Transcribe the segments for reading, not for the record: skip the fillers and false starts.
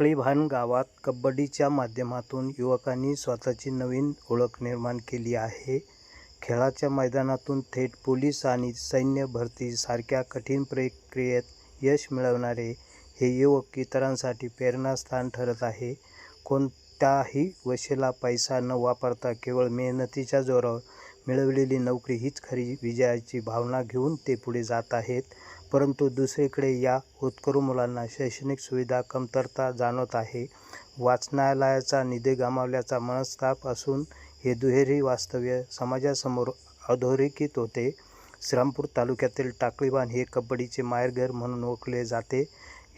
टाकळीभान गावात कबड्डीच्या माध्यमातून युवकांनी स्वतःची नवीन ओळख निर्माण केली आहे. खेळाच्या मैदानातून थेट पोलीस आणि सैन्य भरती सारख्या कठीण प्रक्रियेत यश मिळवणारे हे युवक इतरांसाठी प्रेरणास्थान ठरत आहे. कोणत्याही वशिला पैसा न वापरता केवळ मेहनतीच्या जोरावर मिळवलेली नोकरी हीच खरी विजयाची भावना घेऊन ते पुढे जात आहेत. परंतु दुसरीकडे या होतकरू मुलांना शैक्षणिक सुविधा कमतरता जाणवत आहे. वाचनालयाचा निधी गमावल्याचा मनस्ताप असून हे दुहेरी वास्तव्य समाजासमोर अधोरेखित होते. श्रीरामपूर तालुक्यातील टाकळीभान हे कबड्डीचे माहेरघर म्हणून ओळखले जाते.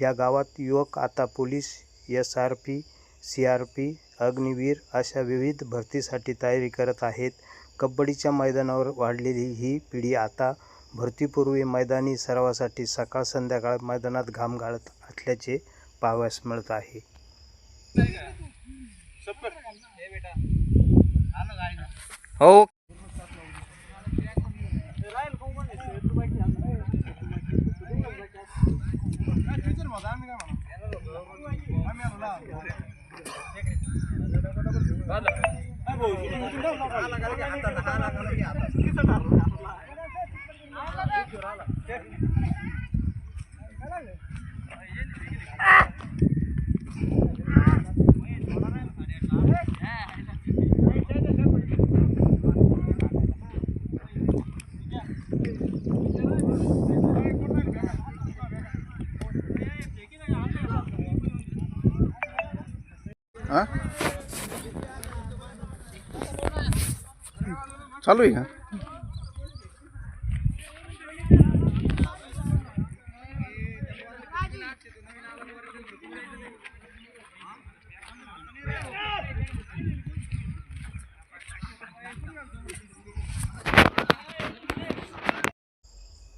या गावात युवक आता पोलीस, SRP, CRP, अग्निवीर अशा विविध भरतीसाठी तयारी करत आहेत. कबड्डीच्या मैदानावर वाढलेली ही पिढी आता भरतीपूर्वी मैदानी सरावासाठी सकाळ संध्याकाळ मैदानात घाम गाळत असल्याचे पाहावयास मिळत आहे. हो चालू आहे का?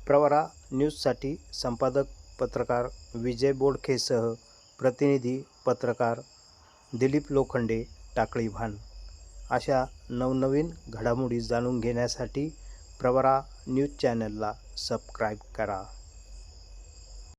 प्रवरा न्यूजसाठी संपादक पत्रकार विजय बोडखेसह प्रतिनिधी पत्रकार दिलीप लोखंडे, टाकळीभान. अशा नवनवीन घडामोडी जाणून घेण्यासाठी प्रवरा न्यूज चॅनलला सबस्क्राईब करा.